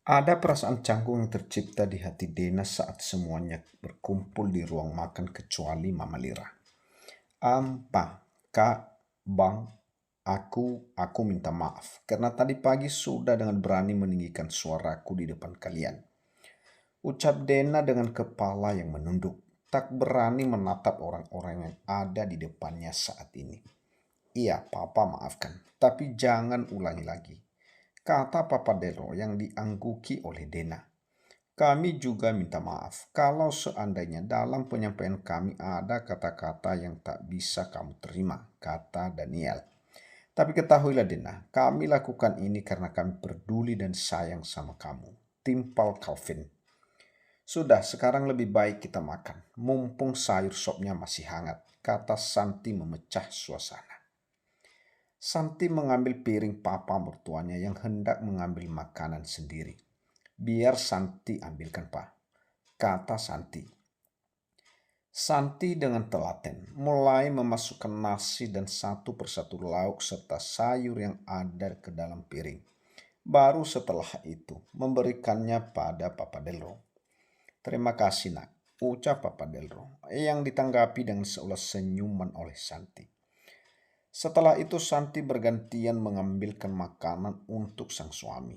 Ada perasaan canggung yang tercipta di hati Dena saat semuanya berkumpul di ruang makan kecuali Mama Lira. Pak, Kak, Bang, aku minta maaf karena tadi pagi sudah dengan berani meninggikan suaraku di depan kalian. Ucap Dena dengan kepala yang menunduk, tak berani menatap orang-orang yang ada di depannya saat ini. Iya, Papa maafkan, tapi jangan ulangi lagi, kata Papa Delo yang diangguki oleh Dena. Kami juga minta maaf kalau seandainya dalam penyampaian kami ada kata-kata yang tak bisa kamu terima, kata Daniel. Tapi ketahuilah Dena, kami lakukan ini karena kami peduli dan sayang sama kamu. Timpal Calvin. Sudah, sekarang lebih baik kita makan. Mumpung sayur sopnya masih hangat, kata Santi memecah suasana. Santi mengambil piring papa mertuanya yang hendak mengambil makanan sendiri. Biar Santi ambilkan, Pak, kata Santi. Santi dengan telaten mulai memasukkan nasi dan satu persatu lauk serta sayur yang ada ke dalam piring. Baru setelah itu memberikannya pada Papa Delro. Terima kasih nak, ucap Papa Delro yang ditanggapi dengan seolah senyuman oleh Santi. Setelah itu Santi bergantian mengambilkan makanan untuk sang suami.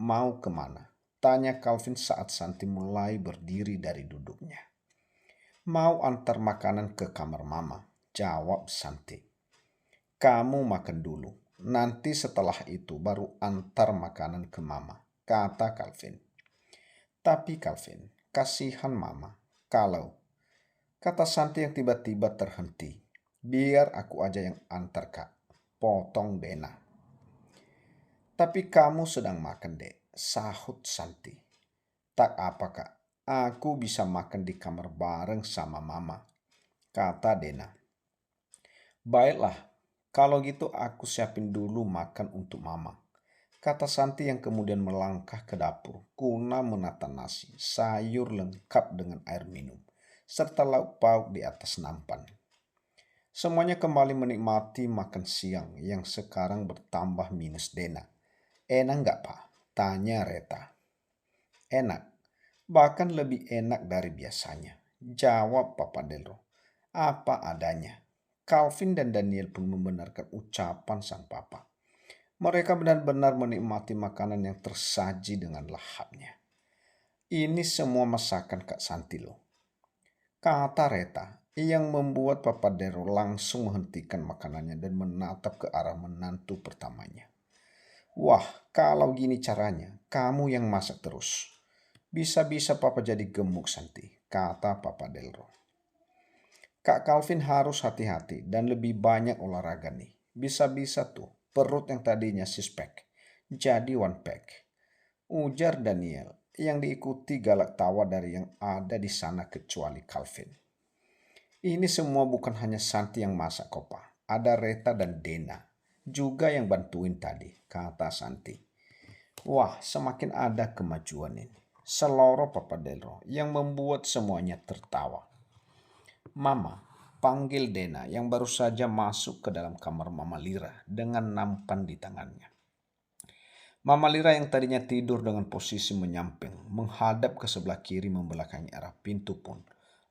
Mau kemana? Tanya Calvin saat Santi mulai berdiri dari duduknya. Mau antar makanan ke kamar mama, jawab Santi. Kamu makan dulu, nanti setelah itu baru antar makanan ke mama, kata Calvin. Tapi Calvin, kasihan mama, kalau, kata Santi yang tiba-tiba terhenti. Biar aku aja yang antar kak, potong Dena. Tapi kamu sedang makan dek, sahut Santi. Tak apa kak, aku bisa makan di kamar bareng sama mama, kata Dena. Baiklah, kalau gitu aku siapin dulu makan untuk mama, kata Santi yang kemudian melangkah ke dapur guna menata nasi, sayur lengkap dengan air minum, serta lauk pauk di atas nampan. Semuanya kembali menikmati makan siang yang sekarang bertambah minus Dena. Enak nggak Pak? Tanya Reta. Enak, bahkan lebih enak dari biasanya, jawab Papa Delro. Apa adanya. Calvin dan Daniel pun membenarkan ucapan sang papa. Mereka benar-benar menikmati makanan yang tersaji dengan lahapnya. Ini semua masakan Kak Santi loh, kata Reta, yang membuat Papa Dero langsung menghentikan makanannya dan menatap ke arah menantu pertamanya. Wah, kalau gini caranya, kamu yang masak terus. Bisa-bisa Papa jadi gemuk Santi, kata Papa Delro. Kak Calvin harus hati-hati dan lebih banyak olahraga nih. Bisa-bisa tuh perut yang tadinya six pack jadi one pack, ujar Daniel yang diikuti galak tawa dari yang ada di sana kecuali Calvin. Ini semua bukan hanya Santi yang masak kopa, ada Reta dan Dena juga yang bantuin tadi, kata Santi. Wah, semakin ada kemajuan ini, seloro Papa Delro yang membuat semuanya tertawa. Mama, panggil Dena yang baru saja masuk ke dalam kamar Mama Lira dengan nampan di tangannya. Mama Lira yang tadinya tidur dengan posisi menyamping, menghadap ke sebelah kiri membelakangi arah pintu pun,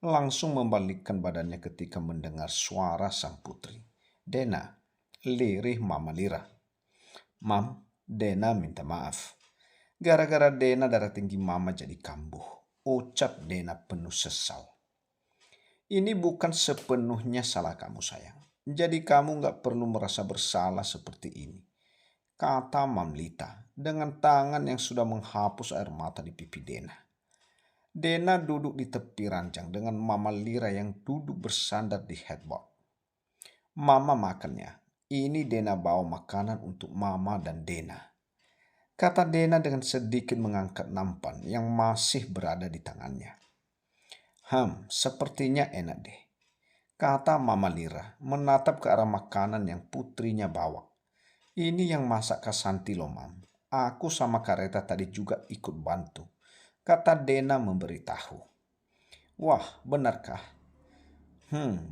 langsung membalikkan badannya ketika mendengar suara sang putri. Dena, lirih Mama Lira. Mam, Dena minta maaf. Gara-gara Dena darah tinggi Mama jadi kambuh, ucap Dena penuh sesal. Ini bukan sepenuhnya salah kamu sayang. Jadi kamu gak perlu merasa bersalah seperti ini, kata Mamlita dengan tangan yang sudah menghapus air mata di pipi Dena. Dena duduk di tepi ranjang dengan Mama Lira yang duduk bersandar di headboard. Mama makannya. Ini Dena bawa makanan untuk Mama dan Dena, kata Dena dengan sedikit mengangkat nampan yang masih berada di tangannya. Sepertinya enak deh, kata Mama Lira menatap ke arah makanan yang putrinya bawa. Ini yang masak Kak Santi loh Mam. Aku sama Kareta tadi juga ikut bantu, kata Dena memberitahu. Wah, benarkah?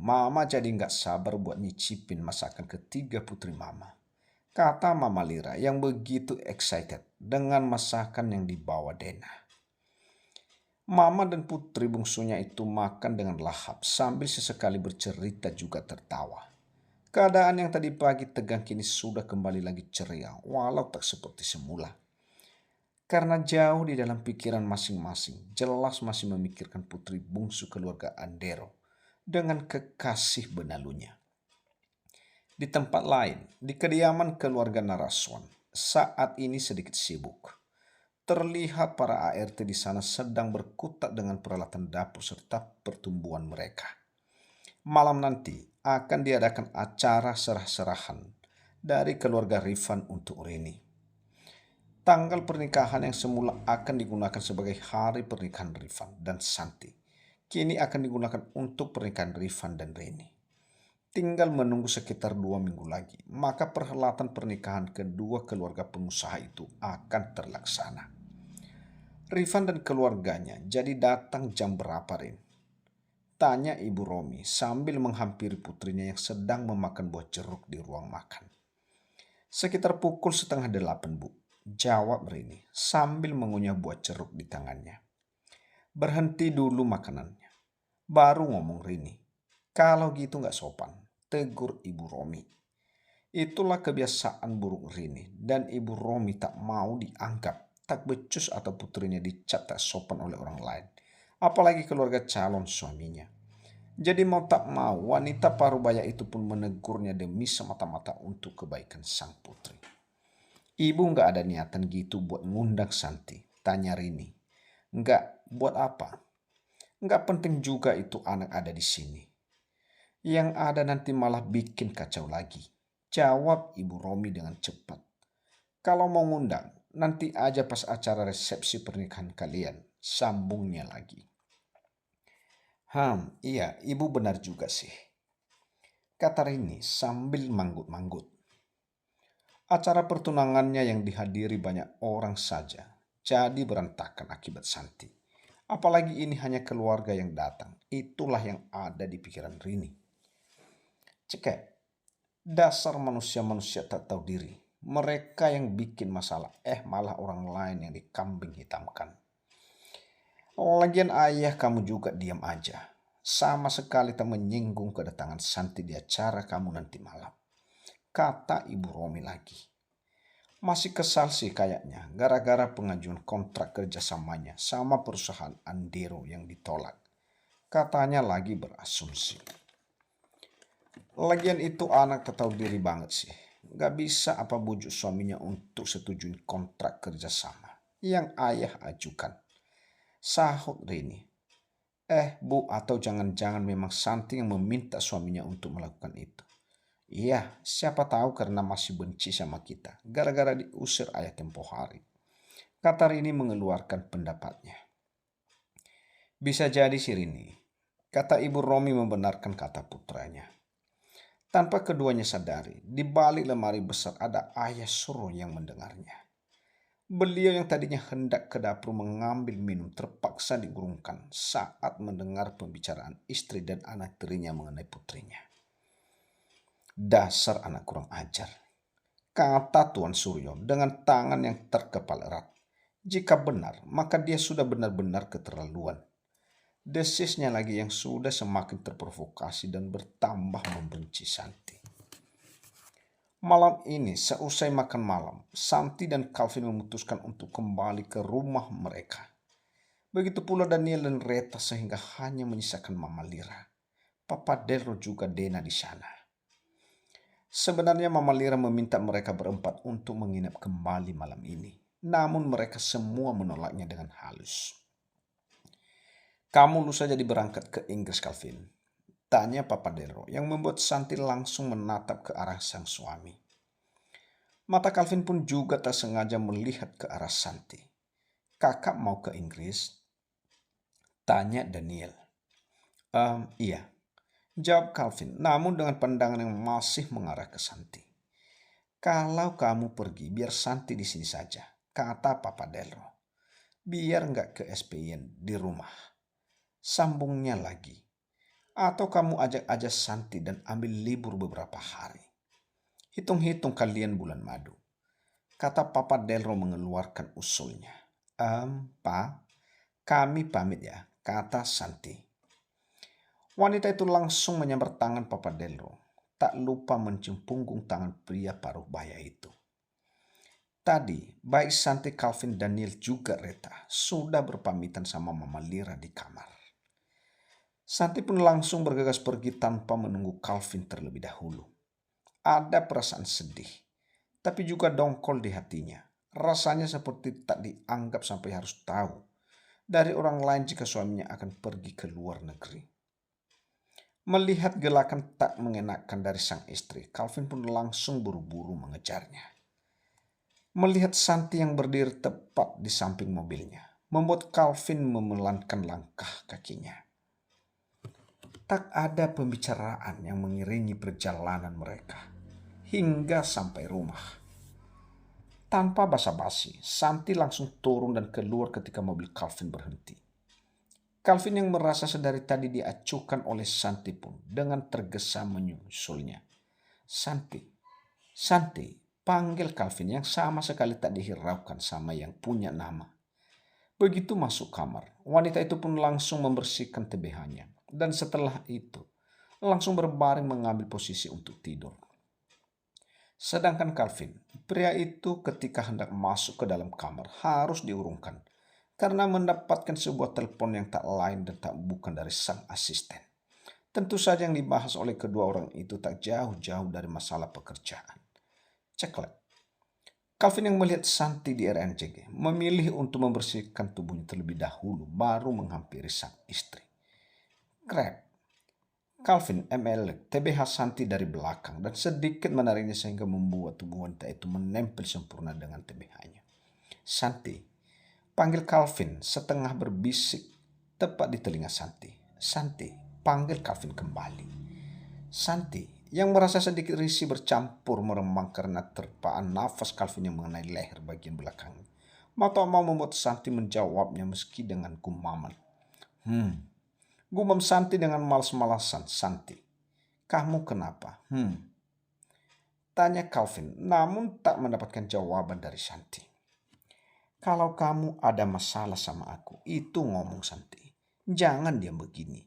Mama jadi nggak sabar buat nyicipin masakan ketiga putri Mama, kata Mama Lira yang begitu excited dengan masakan yang dibawa Dena. Mama dan putri bungsunya itu makan dengan lahap sambil sesekali bercerita juga tertawa. Keadaan yang tadi pagi tegang kini sudah kembali lagi ceria walau tak seperti semula. Karena jauh di dalam pikiran masing-masing, jelas masih memikirkan putri bungsu keluarga Andero dengan kekasih benalunya. Di tempat lain, di kediaman keluarga Naraswan, saat ini sedikit sibuk. Terlihat para ART di sana sedang berkutat dengan peralatan dapur serta pertumbuhan mereka. Malam nanti akan diadakan acara serah-serahan dari keluarga Rifan untuk Rini. Tanggal pernikahan yang semula akan digunakan sebagai hari pernikahan Rifan dan Santi, kini akan digunakan untuk pernikahan Rifan dan Rini. Tinggal menunggu sekitar 2 minggu lagi, maka perhelatan pernikahan kedua keluarga pengusaha itu akan terlaksana. Rifan dan keluarganya jadi datang jam berapa, Rin? Tanya Ibu Romi sambil menghampiri putrinya yang sedang memakan buah jeruk di ruang makan. Sekitar pukul 7:30, Bu, jawab Rini sambil mengunyah buah jeruk di tangannya. Berhenti dulu makanannya. Baru ngomong Rini. Kalau gitu gak sopan, tegur Ibu Romi. Itulah kebiasaan buruk Rini dan Ibu Romi tak mau dianggap tak becus atau putrinya dicap tak sopan oleh orang lain. Apalagi keluarga calon suaminya. Jadi mau tak mau wanita parubaya itu pun menegurnya demi semata-mata untuk kebaikan sang putri. Ibu gak ada niatan gitu buat ngundang Santi, tanya Rini. Enggak, buat apa? Enggak penting juga itu anak ada di sini. Yang ada nanti malah bikin kacau lagi, jawab Ibu Romi dengan cepat. Kalau mau ngundang, nanti aja pas acara resepsi pernikahan kalian, sambungnya lagi. Iya, ibu benar juga sih, kata Rini sambil manggut-manggut. Acara pertunangannya yang dihadiri banyak orang saja jadi berantakan akibat Santi. Apalagi ini hanya keluarga yang datang, itulah yang ada di pikiran Rini. Cekek, dasar manusia-manusia tak tahu diri. Mereka yang bikin masalah, malah orang lain yang dikambing hitamkan. Lagian ayah kamu juga diam aja. Sama sekali tak menyinggung kedatangan Santi di acara kamu nanti malam, kata Ibu Romi lagi. Masih kesal sih kayaknya gara-gara pengajuan kontrak kerjasamanya sama perusahaan Andero yang ditolak. Katanya lagi berasumsi. Lagian itu anak tak tahu diri banget sih. Gak bisa apa bujuk suaminya untuk setujuin kontrak kerjasama yang ayah ajukan, sahut Rini. Bu, atau jangan-jangan memang Santi yang meminta suaminya untuk melakukan itu. Iya, siapa tahu karena masih benci sama kita, gara-gara diusir ayah tempo hari. Kata Rini mengeluarkan pendapatnya. Bisa jadi sih Rini, kata Ibu Romi membenarkan kata putranya. Tanpa keduanya sadari, di balik lemari besar ada ayah Suro yang mendengarnya. Beliau yang tadinya hendak ke dapur mengambil minum terpaksa digurungkan saat mendengar pembicaraan istri dan anak tirinya mengenai putrinya. Dasar anak kurang ajar, kata Tuan Suryo dengan tangan yang terkepal erat. Jika benar, maka dia sudah benar-benar keterlaluan. Desisnya lagi yang sudah semakin terprovokasi dan bertambah membenci Santi. Malam ini, seusai makan malam, Santi dan Calvin memutuskan untuk kembali ke rumah mereka. Begitu pula Daniel dan Reta sehingga hanya menyisakan Mama Lira, Papa Delro juga Dena di sana. Sebenarnya Mama Lira meminta mereka berempat untuk menginap kembali malam ini. Namun mereka semua menolaknya dengan halus. Kamu lusa jadi berangkat ke Inggris, Calvin? Tanya Papa Delro yang membuat Santi langsung menatap ke arah sang suami. Mata Calvin pun juga tak sengaja melihat ke arah Santi. Kakak mau ke Inggris? Tanya Daniel. Iya, jawab Calvin, namun dengan pandangan yang masih mengarah ke Santi. Kalau kamu pergi, biar Santi di sini saja, kata Papa Delro. Biar nggak ke SPN di rumah. Sambungnya lagi. Atau kamu ajak aja Santi dan ambil libur beberapa hari. Hitung-hitung kalian bulan madu, kata Papa Delro mengeluarkan usulnya. Pa, kami pamit ya, kata Santi. Wanita itu langsung menyambar tangan Papa Delro, tak lupa mencium punggung tangan pria paruh baya itu. Tadi, baik Santi, Calvin, dan Neil juga Reta sudah berpamitan sama Mama Lira di kamar. Santi pun langsung bergegas pergi tanpa menunggu Calvin terlebih dahulu. Ada perasaan sedih, tapi juga dongkol di hatinya. Rasanya seperti tak dianggap sampai harus tahu dari orang lain jika suaminya akan pergi ke luar negeri. Melihat gelakan tak mengenakan dari sang istri, Calvin pun langsung buru-buru mengejarnya. Melihat Santi yang berdiri tepat di samping mobilnya, membuat Calvin memelankan langkah kakinya. Tak ada pembicaraan yang mengiringi perjalanan mereka hingga sampai rumah. Tanpa basa-basi, Santi langsung turun dan keluar ketika mobil Calvin berhenti. Calvin yang merasa sedari tadi diacuhkan oleh Santi pun dengan tergesa menyusulnya. Santi, Santi, panggil Calvin yang sama sekali tak dihiraukan sama yang punya nama. Begitu masuk kamar, wanita itu pun langsung membersihkan TBH-nya. Dan setelah itu, langsung berbaring mengambil posisi untuk tidur. Sedangkan Calvin, pria itu ketika hendak masuk ke dalam kamar harus diurungkan karena mendapatkan sebuah telepon yang tak lain dan tak bukan dari sang asisten. Tentu saja yang dibahas oleh kedua orang itu tak jauh-jauh dari masalah pekerjaan. Ceklet. Calvin yang melihat Santi di RNCG memilih untuk membersihkan tubuhnya terlebih dahulu baru menghampiri sang istri. Grab. Calvin ML TBH Santi dari belakang dan sedikit menariknya sehingga membuat tubuh wanita itu menempel sempurna dengan TBH-nya. Santi, panggil Calvin setengah berbisik tepat di telinga Santi. Santi, panggil Calvin kembali. Santi, yang merasa sedikit risih bercampur meremang karena terpaan nafas Calvin yang mengenai leher bagian belakangnya. Mau tak mau membuat Santi menjawabnya meski dengan gumaman. Gumam Santi dengan malas-malasan. Santi, kamu kenapa? Tanya Calvin, namun tak mendapatkan jawaban dari Santi. Kalau kamu ada masalah sama aku, itu ngomong Santi. Jangan diam begini,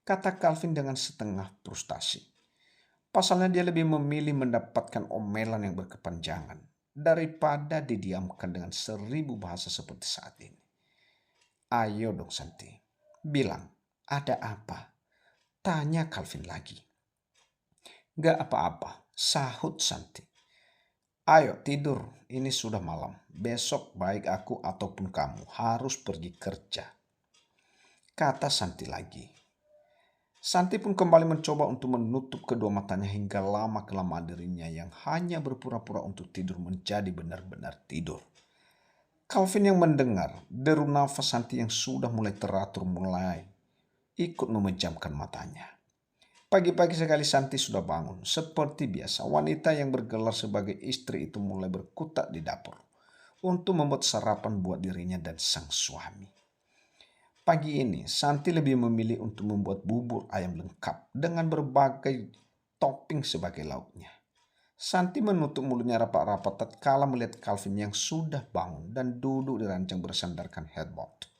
kata Calvin dengan setengah frustasi. Pasalnya dia lebih memilih mendapatkan omelan yang berkepanjangan daripada didiamkan dengan 1000 bahasa seperti saat ini. Ayo dong Santi, bilang ada apa? Tanya Calvin lagi. Gak apa-apa, sahut Santi. Ayo tidur, ini sudah malam. Besok baik aku ataupun kamu harus pergi kerja, kata Santi lagi. Santi pun kembali mencoba untuk menutup kedua matanya hingga lama-kelamaan dirinya yang hanya berpura-pura untuk tidur menjadi benar-benar tidur. Calvin yang mendengar deru nafas Santi yang sudah mulai teratur mulai ikut memejamkan matanya. Pagi-pagi sekali Santi sudah bangun. Seperti biasa, wanita yang bergelar sebagai istri itu mulai berkutat di dapur untuk membuat sarapan buat dirinya dan sang suami. Pagi ini, Santi lebih memilih untuk membuat bubur ayam lengkap dengan berbagai topping sebagai lauknya. Santi menutup mulutnya rapat-rapat tatkala melihat Calvin yang sudah bangun dan duduk di ranjang bersandarkan headboard.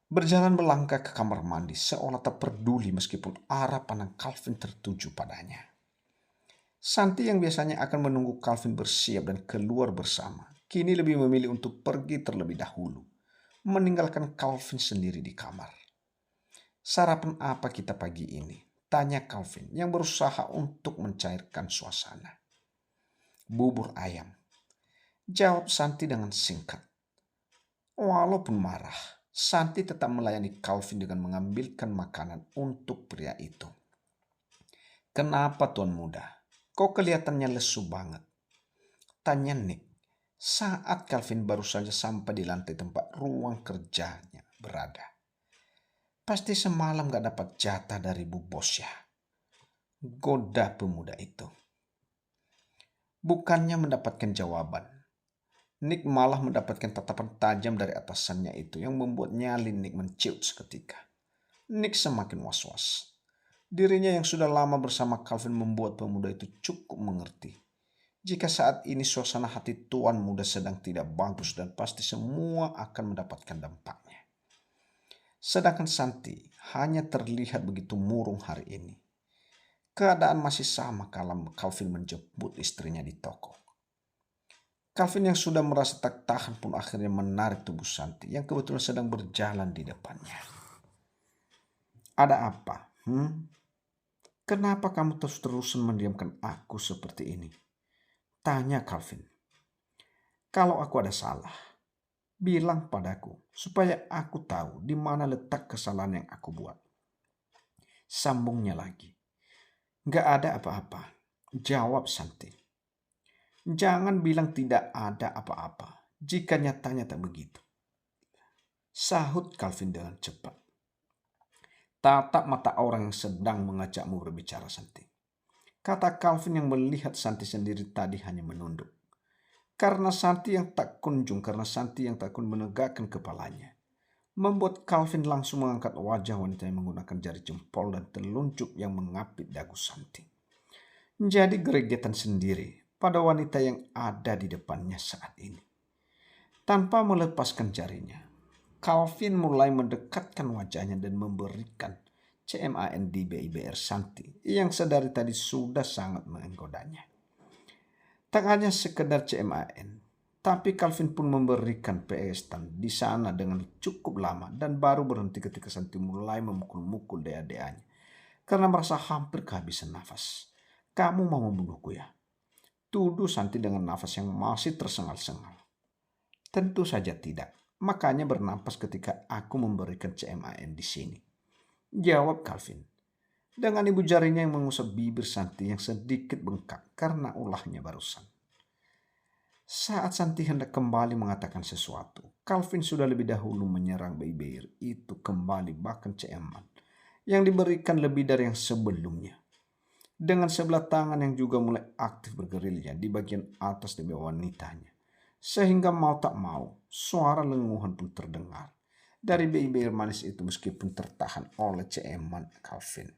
Berjalan melangkah ke kamar mandi seolah tak peduli meskipun arah pandang Calvin tertuju padanya. Santi yang biasanya akan menunggu Calvin bersiap dan keluar bersama, kini lebih memilih untuk pergi terlebih dahulu, meninggalkan Calvin sendiri di kamar. Sarapan apa kita pagi ini? Tanya Calvin yang berusaha untuk mencairkan suasana. Bubur ayam, jawab Santi dengan singkat. Walaupun marah, Santi tetap melayani Calvin dengan mengambilkan makanan untuk pria itu. Kenapa Tuan Muda? Kok kelihatannya lesu banget? Tanya Nick saat Calvin baru saja sampai di lantai tempat ruang kerjanya berada. Pasti semalam gak dapat jatah dari Bu Bos ya, goda pemuda itu. Bukannya mendapatkan jawaban, Nick malah mendapatkan tatapan tajam dari atasannya itu yang membuat nyali Nick menciut seketika. Nick semakin was-was. Dirinya yang sudah lama bersama Calvin membuat pemuda itu cukup mengerti. Jika saat ini suasana hati tuan muda sedang tidak bagus dan pasti semua akan mendapatkan dampaknya. Sedangkan Santi hanya terlihat begitu murung hari ini. Keadaan masih sama kalau Calvin menjemput istrinya di toko. Calvin yang sudah merasa tak tahan pun akhirnya menarik tubuh Santi yang kebetulan sedang berjalan di depannya. Ada apa? Kenapa kamu terus-terusan mendiamkan aku seperti ini? Tanya Calvin. Kalau aku ada salah, bilang padaku supaya aku tahu di mana letak kesalahan yang aku buat. Sambungnya lagi. Gak ada apa-apa. Jawab Santi. Jangan bilang tidak ada apa-apa jika nyatanya tak begitu. Sahut Calvin dengan cepat. Tatap mata orang yang sedang mengajakmu berbicara, Santi. Kata Calvin yang melihat Santi sendiri tadi hanya menunduk. Karena Santi yang tak kunjung menegakkan kepalanya. Membuat Calvin langsung mengangkat wajah wanita yang menggunakan jari jempol dan telunjuk yang mengapit dagu Santi. Jadi gregetan sendiri pada wanita yang ada di depannya saat ini. Tanpa melepaskan jarinya, Calvin mulai mendekatkan wajahnya dan memberikan CMAN di BIBR Santi yang sedari tadi sudah sangat menggodanya. Tak hanya sekedar CMAN, tapi Calvin pun memberikan PS-tan di sana dengan cukup lama dan baru berhenti ketika Santi mulai memukul-mukul dea-deanya karena merasa hampir kehabisan nafas. Kamu mau membunuhku ya? Tuduh Santi dengan nafas yang masih tersengal-sengal. Tentu saja tidak. Makanya bernapas ketika aku memberikan CMAN di sini. Jawab Calvin. Dengan ibu jarinya yang mengusap bibir Santi yang sedikit bengkak karena ulahnya barusan. Saat Santi hendak kembali mengatakan sesuatu, Calvin sudah lebih dahulu menyerang BIBR itu kembali bahkan CMAN yang diberikan lebih dari yang sebelumnya. Dengan sebelah tangan yang juga mulai aktif bergerilya di bagian atas dan bawah wanitanya. Sehingga mau tak mau, suara lenguhan pun terdengar dari BIBR manis itu meskipun tertahan oleh CMAN Calvin.